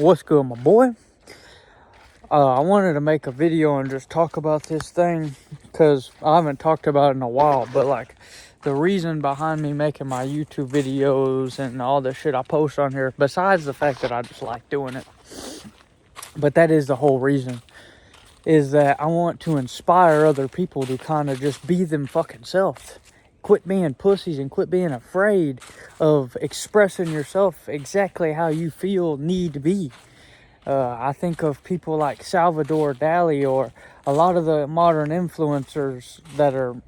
What's good, my boy? I wanted to make a video and just talk about this thing because I haven't talked about it in a while, but like the reason behind me making my YouTube videos and all the shit I post on here, besides the fact that I just like doing it, but that is the whole reason, is that I want to inspire other people to kind of just be them fucking selves. Quit being pussies and quit being afraid of expressing yourself exactly how you feel need to be. I think of people like Salvador Dali or a lot of the modern influencers that are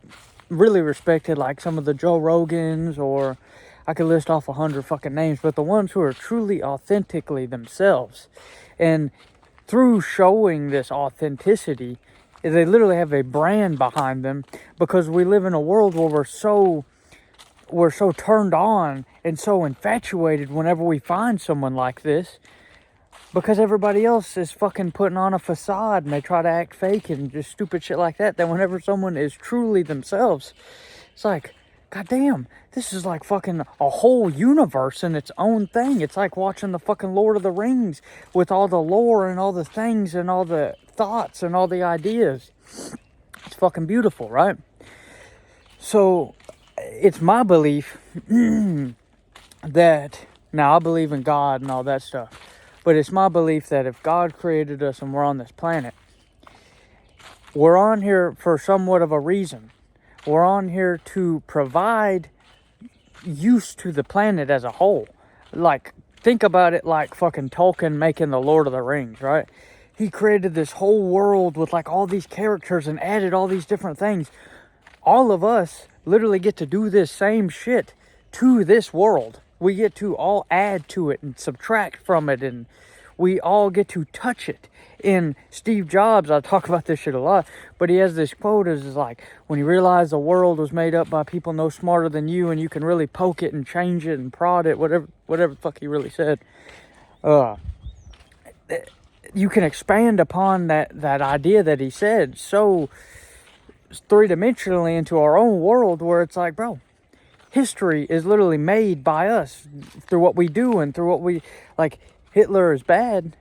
really respected, like some of the Joe Rogans, or I could list off 100 fucking names, but the ones who are truly authentically themselves. And through showing this authenticity, they literally have a brand behind them, because we live in a world where we're so turned on and so infatuated whenever we find someone like this, because everybody else is fucking putting on a facade and they try to act fake and just stupid shit like that. Then whenever someone is truly themselves, it's like, goddamn, this is like fucking a whole universe in its own thing. It's like watching the fucking Lord of the Rings with all the lore and all the things and all the thoughts and all the ideas. It's fucking beautiful, right? So it's my belief that, now I believe in God and all that stuff, but it's my belief that if God created us and we're on this planet, we're on here for somewhat of a reason. We're on here to provide use to the planet as a whole. Like, think about it like fucking Tolkien making the Lord of the Rings, right? He created this whole world with like all these characters and added all these different things. All of us literally get to do this same shit to this world. We get to all add to it and subtract from it, and we all get to touch it. In Steve Jobs, I talk about this shit a lot, but he has this quote is like, when you realize the world was made up by people no smarter than you, and you can really poke it and change it and prod it, whatever the fuck he really said. You can expand upon that idea that he said so three-dimensionally into our own world, where it's like, bro, history is literally made by us through what we do and through what we, like, Hitler is bad,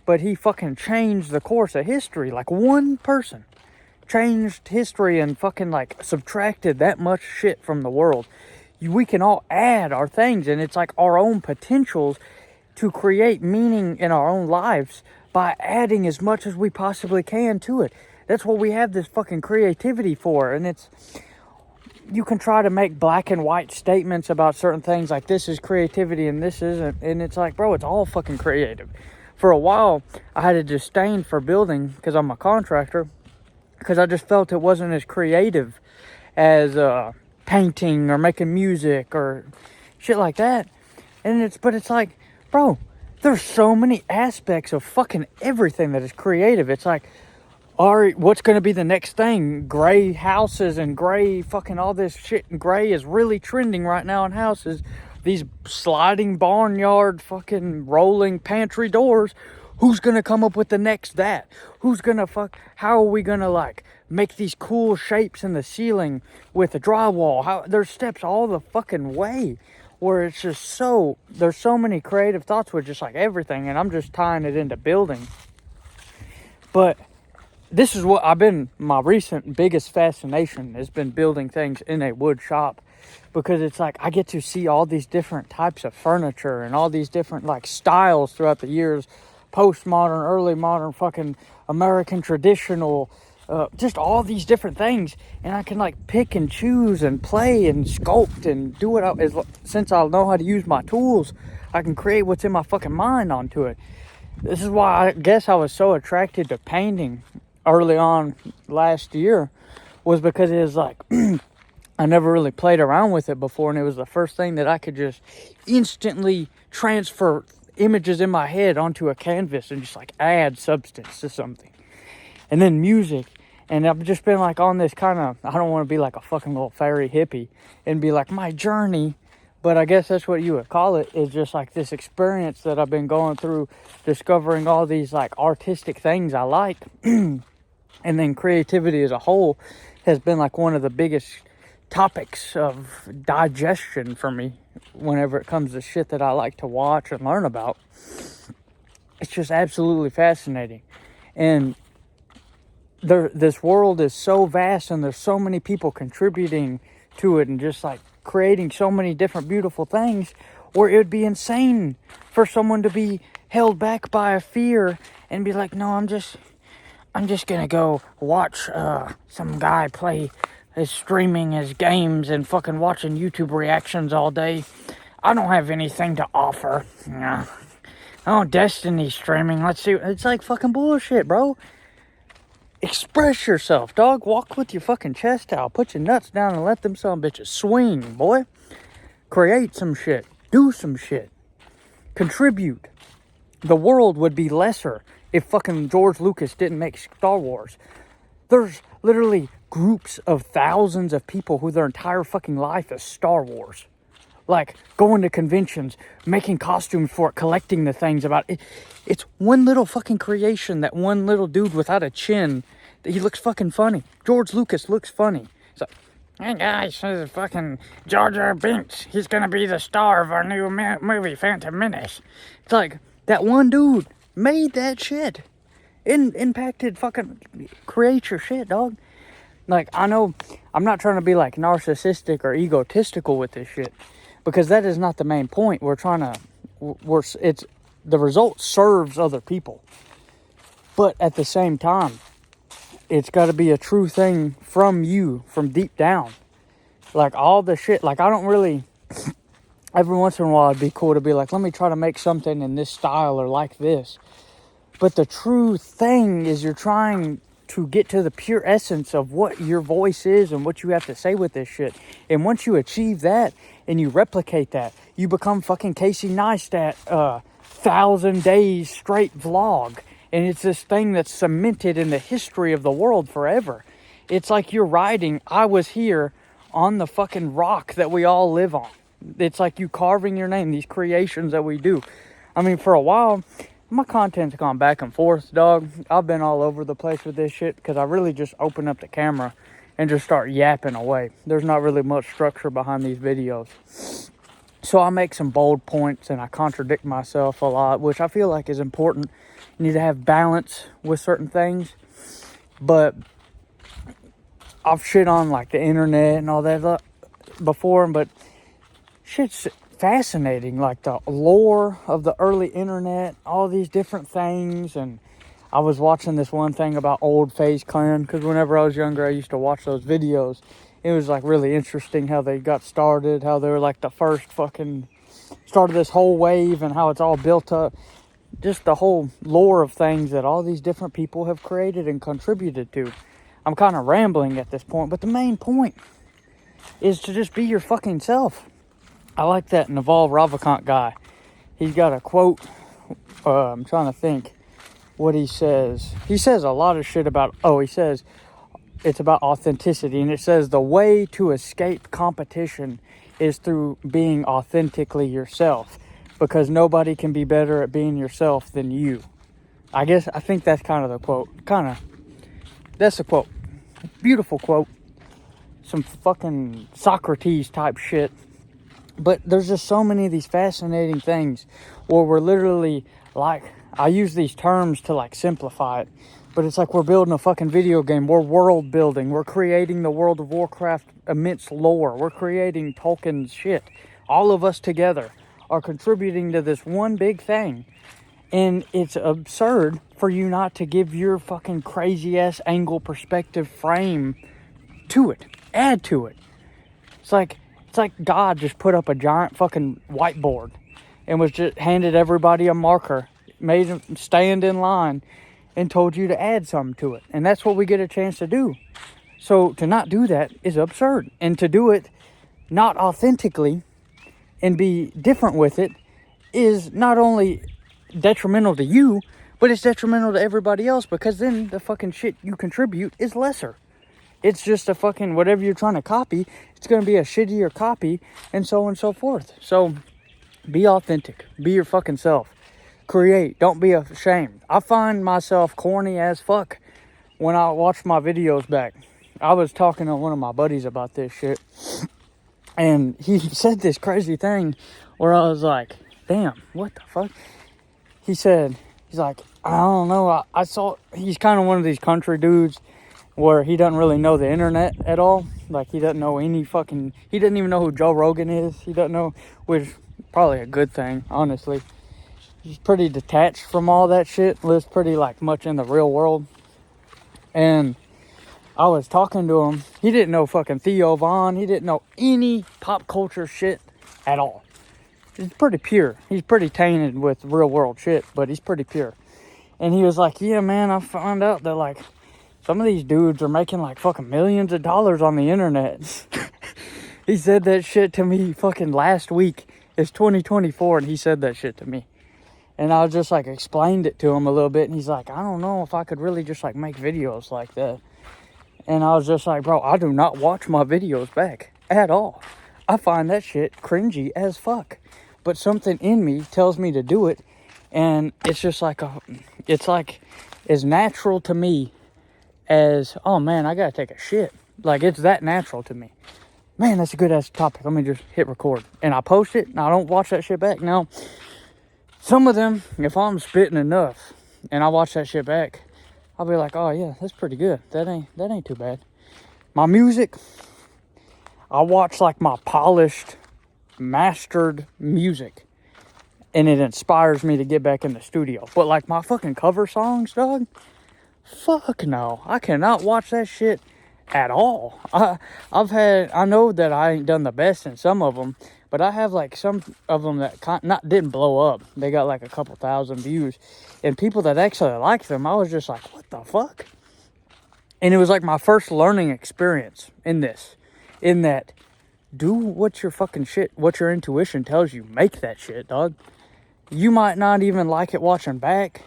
but he fucking changed the course of history. Like, one person changed history and fucking like subtracted that much shit from the world. We can all add our things, and it's like our own potentials to create meaning in our own lives by adding as much as we possibly can to it. That's what we have this fucking creativity for. And it's, you can try to make black and white statements about certain things, like this is creativity and this isn't, and it's like, bro, it's all fucking creative. For a while, I had a disdain for building, because I'm a contractor, because I just felt it wasn't as creative as painting or making music or shit like that. But it's like, bro, there's so many aspects of fucking everything that is creative. It's like, what's going to be the next thing? Gray houses and gray fucking all this shit. And gray is really trending right now in houses. These sliding barnyard fucking rolling pantry doors. Who's going to come up with the next that? Who's going to how are we going to like make these cool shapes in the ceiling with the drywall? There's steps all the fucking way, where it's just there's so many creative thoughts with just like everything. And I'm just tying it into building. But this is what my recent biggest fascination has been, building things in a wood shop, because it's like I get to see all these different types of furniture and all these different like styles throughout the years, postmodern, early modern, fucking American traditional, just all these different things, and I can like pick and choose and play and sculpt and do it. Since I know how to use my tools, I can create what's in my fucking mind onto it. This is why I guess I was so attracted to painting early on last year, was because it was like I never really played around with it before, and it was the first thing that I could just instantly transfer images in my head onto a canvas and just like add substance to something. And then music, and I've just been like on this kind of, I don't want to be like a fucking little fairy hippie and be like my journey, but I guess that's what you would call it, is just like this experience that I've been going through, discovering all these like artistic things I like. And then creativity as a whole has been like one of the biggest topics of digestion for me whenever it comes to shit that I like to watch and learn about. It's just absolutely fascinating. And this world is so vast, and there's so many people contributing to it, and just like creating so many different beautiful things, or it would be insane for someone to be held back by a fear and be like, no, I'm just gonna go watch some guy play his streaming his games and fucking watching YouTube reactions all day. I don't have anything to offer. Nah. Oh, Destiny streaming. Let's see. It's like fucking bullshit, bro. Express yourself, dog. Walk with your fucking chest out. Put your nuts down and let them son bitches swing, boy. Create some shit. Do some shit. Contribute. The world would be lesser if fucking George Lucas didn't make Star Wars. There's literally groups of thousands of people who their entire fucking life is Star Wars. Like, going to conventions, making costumes for it, collecting the things about it. It's one little fucking creation, that one little dude without a chin. He looks fucking funny. George Lucas looks funny. It's like, hey guys, this is fucking Jar Jar Binks. He's gonna be the star of our new movie, Phantom Menace. It's like, that one dude made that shit. Impacted fucking, create your shit, dog. Like, I know, I'm not trying to be like narcissistic or egotistical with this shit, because that is not the main point. It's the result serves other people. But at the same time, it's got to be a true thing from you, from deep down. Like, all the shit, like, I don't really, every once in a while it'd be cool to be like, let me try to make something in this style or like this. But the true thing is, you're trying to get to the pure essence of what your voice is and what you have to say with this shit. And once you achieve that and you replicate that, you become fucking Casey Neistat, 1,000 days straight vlog. And it's this thing that's cemented in the history of the world forever. It's like you're riding, I was here on the fucking rock that we all live on. It's like you carving your name, these creations that we do. I mean, for a while, my content's gone back and forth, dog. I've been all over the place with this shit because I really just open up the camera and just start yapping away. There's not really much structure behind these videos. So I make some bold points and I contradict myself a lot, which I feel like is important. You need to have balance with certain things. But I've shit on like the internet and all that before, but shit's fascinating, like the lore of the early internet, all these different things. And I was watching this one thing about Old Phase Clan, because whenever I was younger I used to watch those videos. It was like really interesting how they got started, how they were like the first fucking started this whole wave, and how it's all built up. Just the whole lore of things that all these different people have created and contributed to. I'm kind of rambling at this point, but the main point is to just be your fucking self. I like that Nval Rant guy. He's got a quote. I'm trying to think what he says. He says a lot of shit about, he says it's about authenticity. And it says the way to escape competition is through being authentically yourself. Because nobody can be better at being yourself than you. I think that's kind of the quote. That's the quote. Beautiful quote. Some fucking Socrates type shit. But there's just so many of these fascinating things where we're literally like, I use these terms to like simplify it, but it's like we're building a fucking video game. We're world building. We're creating the World of Warcraft immense lore. We're creating Tolkien's shit. All of us together are contributing to this one big thing. And it's absurd for you not to give your fucking crazy ass angle perspective frame to it. Add to it. It's like God just put up a giant fucking whiteboard and was just handed everybody a marker, made them stand in line, and told you to add something to it. And that's what we get a chance to do. So to not do that is absurd. And to do it not authentically and be different with it is not only detrimental to you, but it's detrimental to everybody else, because then the fucking shit you contribute is lesser. It's just a fucking, whatever you're trying to copy, it's going to be a shittier copy, and so on and so forth. So, be authentic. Be your fucking self. Create. Don't be ashamed. I find myself corny as fuck when I watch my videos back. I was talking to one of my buddies about this shit, and he said this crazy thing where I was like, damn, what the fuck? He said, He's like, I don't know. I saw, he's kind of one of these country dudes where he doesn't really know the internet at all. Like, he doesn't know he doesn't even know who Joe Rogan is. He doesn't know, which is probably a good thing, honestly. He's pretty detached from all that shit. Lives pretty, like, much in the real world. And I was talking to him. He didn't know fucking Theo Von. He didn't know any pop culture shit at all. He's pretty pure. He's pretty tainted with real world shit, but he's pretty pure. And he was like, yeah, man, I found out that, like, some of these dudes are making, like, fucking millions of dollars on the internet. He said that shit to me fucking last week. It's 2024, and he said that shit to me. And I just, like, explained it to him a little bit, and he's like, I don't know if I could really just, like, make videos like that. And I was just like, bro, I do not watch my videos back at all. I find that shit cringy as fuck. But something in me tells me to do it. And it's just like, it's like as natural to me as, oh man, I gotta take a shit. Like, it's that natural to me. Man, that's a good ass topic. Let me just hit record. And I post it, and I don't watch that shit back. Now, some of them, if I'm spitting enough and I watch that shit back, I'll be like, oh yeah, that's pretty good. That ain't too bad. My music, I watch like my polished, mastered music, and it inspires me to get back in the studio. But like my fucking cover songs, dog, fuck no. I cannot watch that shit at all. I know that I ain't done the best in some of them, but I have like some of them that didn't blow up. They got like a couple thousand views, and people that actually like them, I was just like, what the fuck? And it was like my first learning experience in that do what your fucking shit, what your intuition tells you. Make that shit, dog. You might not even like it watching back.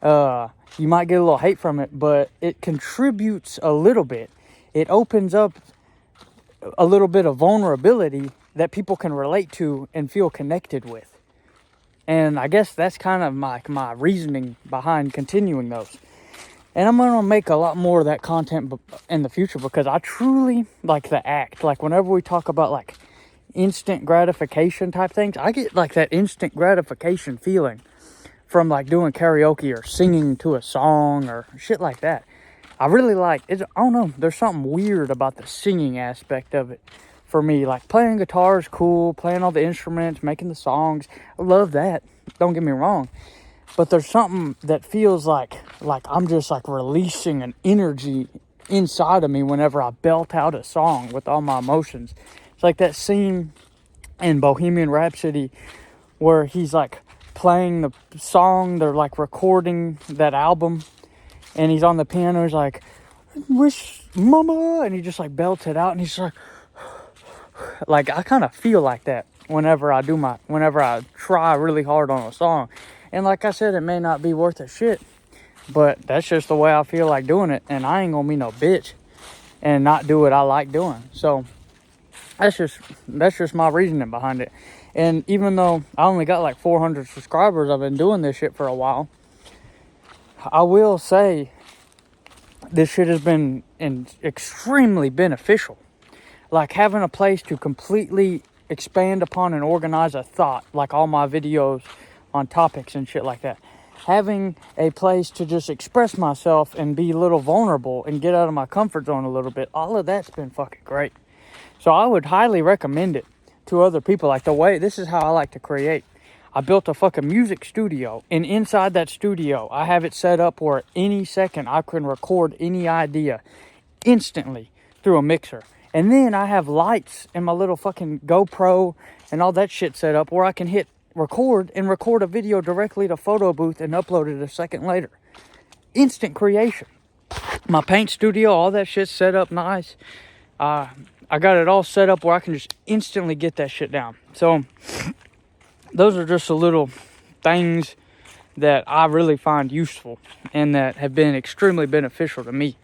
You might get a little hate from it, but it contributes a little bit. It opens up a little bit of vulnerability that people can relate to and feel connected with. And I guess that's kind of my reasoning behind continuing those. And I'm going to make a lot more of that content in the future, because I truly like the act. Like, whenever we talk about, like, instant gratification type things, I get, like, that instant gratification feeling from, like, doing karaoke or singing to a song or shit like that. I really like it. I don't know. There's something weird about the singing aspect of it for me. Like, playing guitar is cool. Playing all the instruments, making the songs. I love that. Don't get me wrong. But there's something that feels like I'm just like releasing an energy inside of me whenever I belt out a song with all my emotions. It's like that scene in Bohemian Rhapsody where he's like playing the song. They're like recording that album, and he's on the piano. He's like, wish mama, and he just like belts it out, and he's like I kind of feel like that whenever I try really hard on a song. And like I said, it may not be worth a shit, but that's just the way I feel like doing it. And I ain't gonna be no bitch and not do what I like doing. So that's just my reasoning behind it. And even though I only got like 400 subscribers, I've been doing this shit for a while. I will say this shit has been extremely beneficial. Like, having a place to completely expand upon and organize a thought, like all my videos on topics and shit like that. Having a place to just express myself and be a little vulnerable and get out of my comfort zone a little bit. All of that's been fucking great. So I would highly recommend it to other people. Like, this is how I like to create. I built a fucking music studio, and inside that studio, I have it set up where any second I can record any idea instantly through a mixer. And then I have lights in my little fucking GoPro and all that shit set up where I can hit record a video directly to photo booth and upload it a second later. Instant creation. My paint studio, all that shit's set up nice. I got it all set up where I can just instantly get that shit down. So those are just the little things that I really find useful and that have been extremely beneficial to me.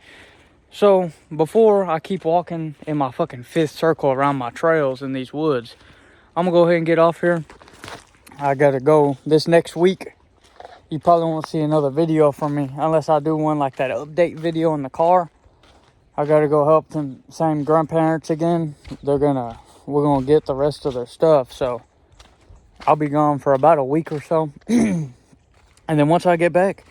So before I keep walking in my fucking fifth circle around my trails in these woods, I'm gonna go ahead and get off here. I gotta go this next week. You probably won't see another video from me unless I do one like that update video in the car. I gotta go help them same grandparents again. We're gonna get the rest of their stuff. So I'll be gone for about a week or so. And then once I get back,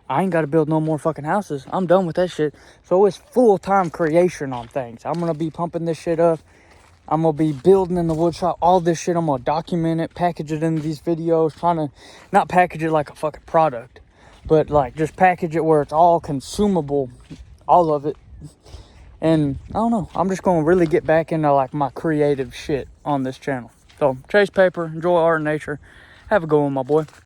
I ain't got to build no more fucking houses. I'm done with that shit. So it's full-time creation on things. I'm going to be pumping this shit up. I'm going to be building in the wood shop. All this shit, I'm going to document it, package it into these videos. Trying to not package it like a fucking product, but like just package it where it's all consumable. All of it. And I don't know. I'm just going to really get back into like my creative shit on this channel. So chase paper, enjoy art and nature. Have a good one, my boy.